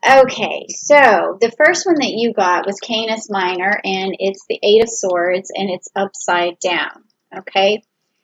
Okay, so the first one that you got was Canis Minor, and it's the Eight of Swords, and it's upside down. Okay,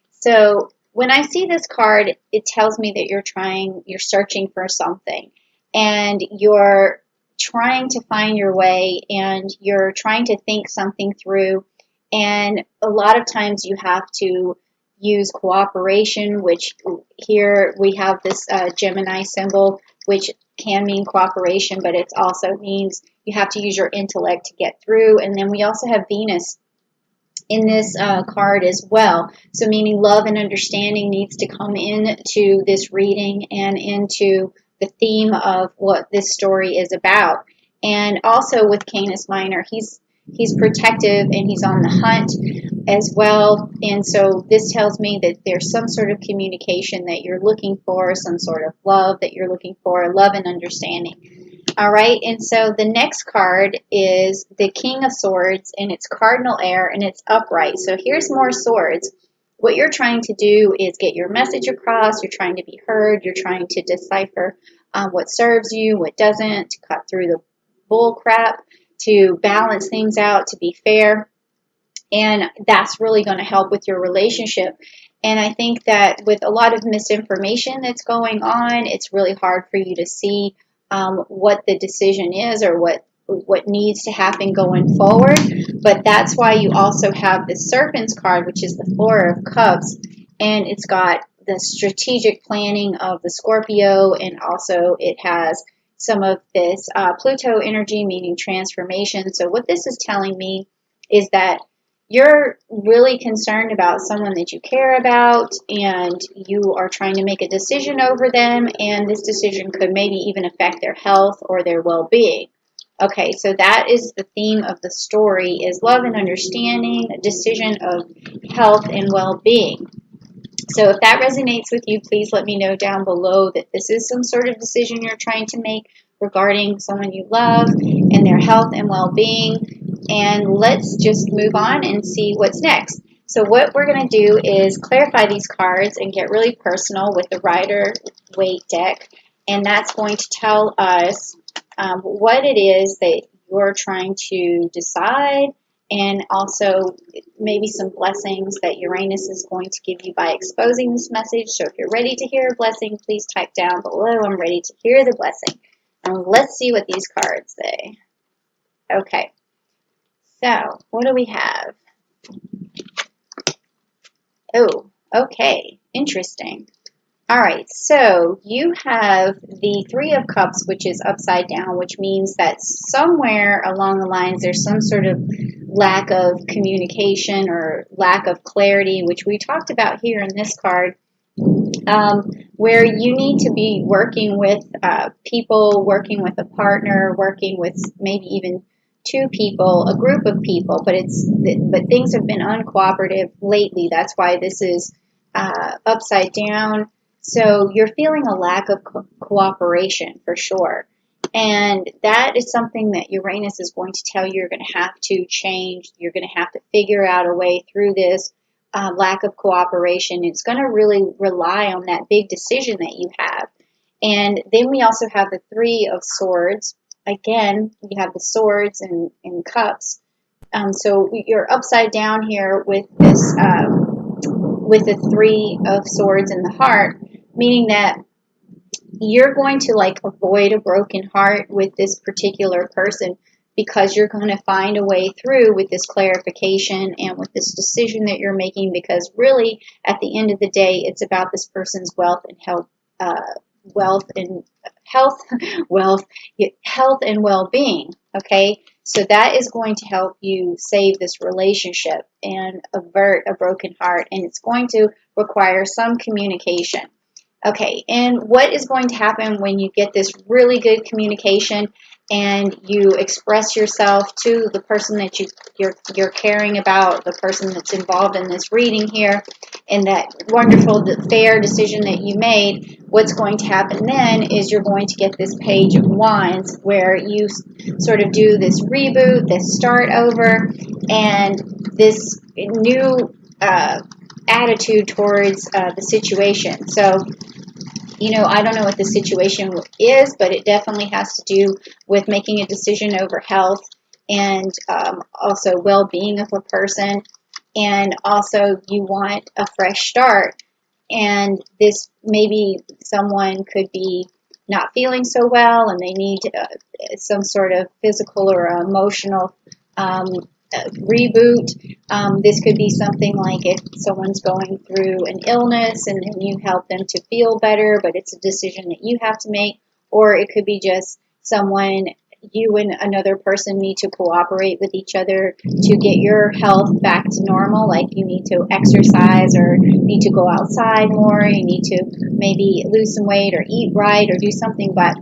so when I see this card, it tells me that you're searching for something, and you're trying to find your way, and you're trying to think something through, and a lot of times you have to use cooperation, which here we have this Gemini symbol, which can mean cooperation, but it also means you have to use your intellect to get through. And then we also have Venus in this card as well. So meaning love and understanding needs to come into this reading and into the theme of what this story is about. And also with Canis Minor, he's protective and he's on the hunt as well. And so this tells me that there's some sort of communication that you're looking for, some sort of love that you're looking for, love and understanding. All right, and so the next card is the King of Swords, and it's cardinal air, and it's upright. So here's more swords. What you're trying to do is get your message across. You're trying to be heard. You're trying to decipher what serves you, what doesn't, to cut through the bull crap, to balance things out, to be fair. And that's really going to help with your relationship. And I think that with a lot of misinformation that's going on, it's really hard for you to see what the decision is or what needs to happen going forward. But that's why you also have the Serpent's card, which is the Four of Cups, and it's got the strategic planning of the Scorpio, and also it has some of this Pluto energy, meaning transformation. So what this is telling me is that you're really concerned about someone that you care about, and you are trying to make a decision over them, and this decision could maybe even affect their health or their well-being. Okay, so that is the theme of the story, is love and understanding, a decision of health and well-being. So if that resonates with you, please let me know down below that this is some sort of decision you're trying to make regarding someone you love and their health and well-being. And let's just move on and see what's next. So what we're going to do is clarify these cards and get really personal with the Rider-Waite deck. And that's going to tell us what it is that you're trying to decide, and also maybe some blessings that Uranus is going to give you by exposing this message. So if you're ready to hear a blessing, please type down below, I'm ready to hear the blessing. And let's see what these cards say. Okay, so what do we have? Oh, okay, interesting. All right, so you have the Three of Cups, which is upside down, which means that somewhere along the lines there's some sort of lack of communication or lack of clarity, which we talked about here in this card, where you need to be working with people, working with a partner, working with maybe even two people, a group of people, but things have been uncooperative lately. That's why this is upside down. So you're feeling a lack of cooperation for sure. And that is something that Uranus is going to tell you you're going to have to change. You're going to have to figure out a way through this lack of cooperation. It's going to really rely on that big decision that you have. And then we also have the Three of Swords. Again, you have the swords and cups. So you're upside down here with this, with the Three of Swords in the heart, meaning that you're going to avoid a broken heart with this particular person, because you're going to find a way through with this clarification and with this decision that you're making, because really at the end of the day it's about this person's wealth and health, health and well-being. Okay, so that is going to help you save this relationship and avert a broken heart, and it's going to require some communication. Okay, and what is going to happen when you get this really good communication and you express yourself to the person that you're caring about, the person that's involved in this reading here, and that wonderful, fair decision that you made? What's going to happen then is you're going to get this Page of Wands, where you sort of do this reboot, this start over, and this new attitude towards the situation. So I don't know what the situation is, but it definitely has to do with making a decision over health and also well-being of a person. And also you want a fresh start. And this, maybe someone could be not feeling so well and they need some sort of physical or emotional um, reboot. This could be something like if someone's going through an illness and then you help them to feel better, but it's a decision that you have to make. Or it could be just someone, you and another person need to cooperate with each other to get your health back to normal. Like you need to exercise or need to go outside more. You need to maybe lose some weight or eat right or do something. But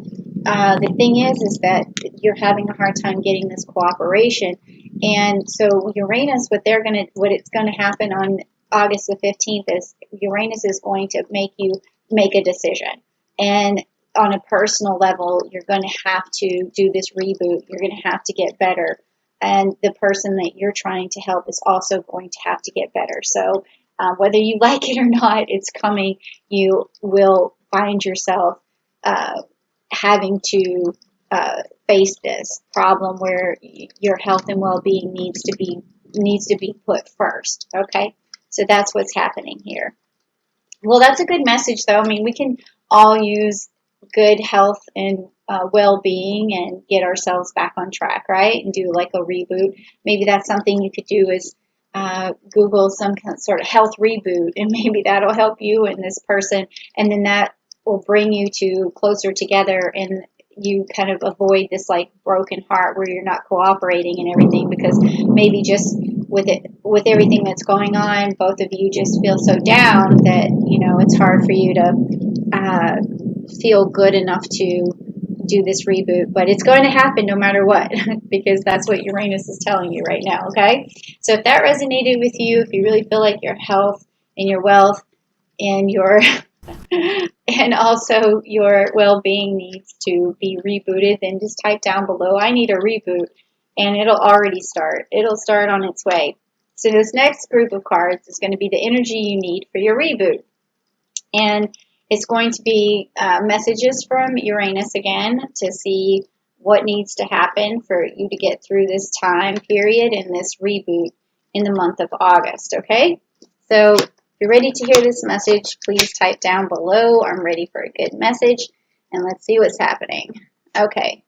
the thing is that you're having a hard time getting this cooperation. And so Uranus, what it's gonna happen on August the 15th is Uranus is going to make you make a decision. And on a personal level, you're going to have to do this reboot. You're going to have to get better. And the person that you're trying to help is also going to have to get better. So whether you like it or not, it's coming. You will find yourself having to face this problem where your health and well-being needs to be put first. Okay, so that's what's happening here. Well, that's a good message, though. I mean, we can all use good health and well-being and get ourselves back on track, right? And do like a reboot. Maybe that's something you could do is Google some kind of sort of health reboot, and maybe that'll help you and this person, and then that will bring you to closer together, and you kind of avoid this like broken heart where you're not cooperating and everything, because maybe just with everything that's going on, both of you just feel so down that it's hard for you to feel good enough to do this reboot. But it's going to happen no matter what, because that's what Uranus is telling you right now. Okay, so if that resonated with you, if you really feel like your health and your wealth and your and also your well-being needs to be rebooted, then just type down below, I need a reboot, and it'll already start. It'll start on its way. So this next group of cards is going to be the energy you need for your reboot. And it's going to be messages from Uranus again to see what needs to happen for you to get through this time period and this reboot in the month of August, okay? So if you're ready to hear this message, please type down below, I'm ready for a good message, and let's see what's happening. Okay.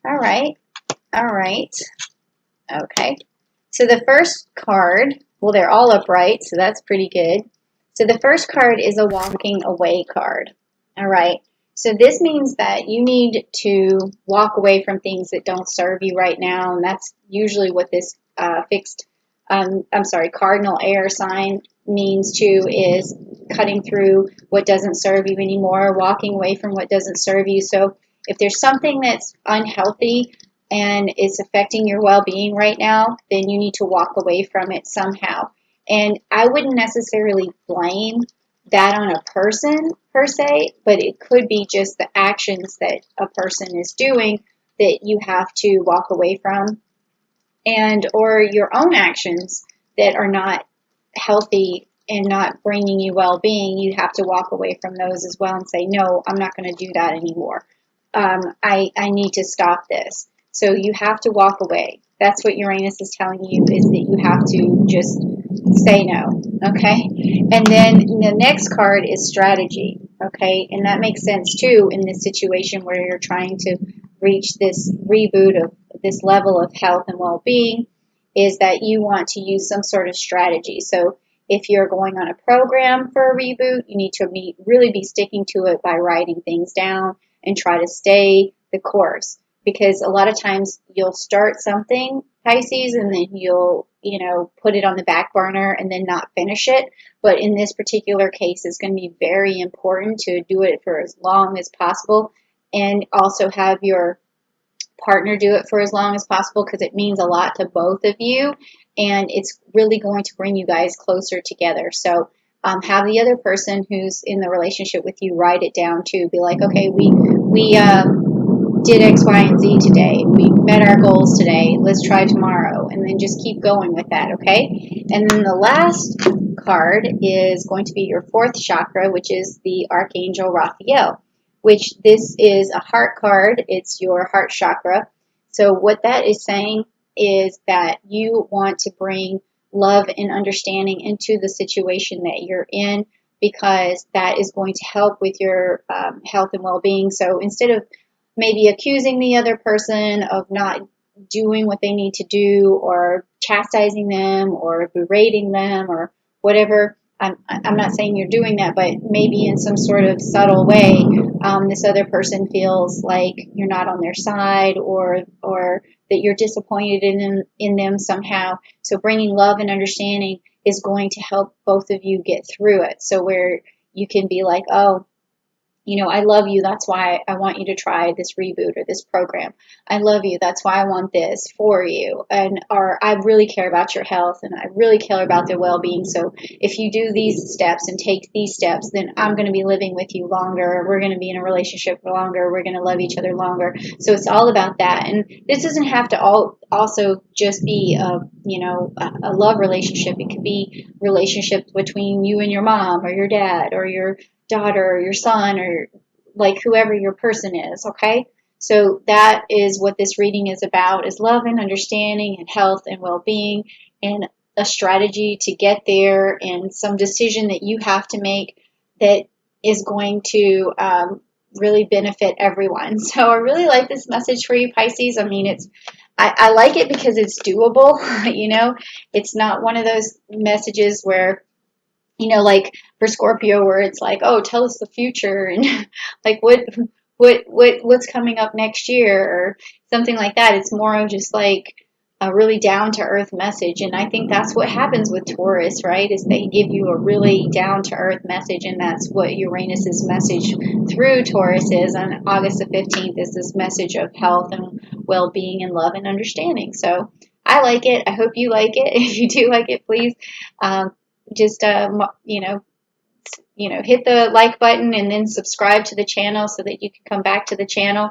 All right. Okay. So the first card, well, they're all upright, so that's pretty good. So the first card is a walking away card. All right. So this means that you need to walk away from things that don't serve you right now, and that's usually what this cardinal air sign means too, is cutting through what doesn't serve you anymore, walking away from what doesn't serve you. So if there's something that's unhealthy and it's affecting your well-being right now, then you need to walk away from it somehow. And I wouldn't necessarily blame that on a person per se, but it could be just the actions that a person is doing that you have to walk away from, and or your own actions that are not healthy and not bringing you well-being. You have to walk away from those as well and say, no, I'm not going to do that anymore. I need to stop this. So you have to walk away. That's what Uranus is telling you, is that you have to just say no, okay? And then the next card is strategy, okay? And that makes sense too in this situation where you're trying to reach this reboot of this level of health and well-being, is that you want to use some sort of strategy. So if you're going on a program for a reboot, you need to really be sticking to it by writing things down and try to stay the course. Because a lot of times you'll start something, Pisces, and then you'll, put it on the back burner and then not finish it. But in this particular case, it's going to be very important to do it for as long as possible, and also have your partner do it for as long as possible, because it means a lot to both of you, and it's really going to bring you guys closer together. So have the other person who's in the relationship with you write it down too. Be like, okay, we did X, Y, and Z today. We met our goals today. Let's try tomorrow. And then just keep going with that, okay? And then the last card is going to be your fourth chakra, which is the Archangel Raphael, which this is a heart card. It's your heart chakra. So what that is saying is that you want to bring love and understanding into the situation that you're in, because that is going to help with your health and well-being. So instead of maybe accusing the other person of not doing what they need to do, or chastising them or berating them or whatever, I'm not saying you're doing that, but maybe in some sort of subtle way, this other person feels like you're not on their side, or that you're disappointed in them somehow. So bringing love and understanding is going to help both of you get through it. So where you can be like, oh, I love you. That's why I want you to try this reboot or this program. I love you. That's why I want this for you. Or I really care about your health, and I really care about their well-being. So if you do these steps and take these steps, then I'm going to be living with you longer. We're going to be in a relationship for longer. We're going to love each other longer. So it's all about that. And this doesn't have to also just be a love relationship. It could be relationships between you and your mom or your dad or your daughter or your son, or like whoever your person is. Okay, so that is what this reading is about, is love and understanding and health and well-being, and a strategy to get there, and some decision that you have to make that is going to really benefit everyone. So I really like this message for you, Pisces. I mean, I like it because it's doable. It's not one of those messages where, like for Scorpio, where it's like, oh, tell us the future, and like what's coming up next year or something like that. It's more of just like a really down to earth message, and I think that's what happens with Taurus, right? Is they give you a really down to earth message, and that's what Uranus's message through Taurus is on August the 15th. Is this message of health and well-being and love and understanding. So I like it. I hope you like it. If you do like it, please. Just hit the like button and then subscribe to the channel so that you can come back to the channel.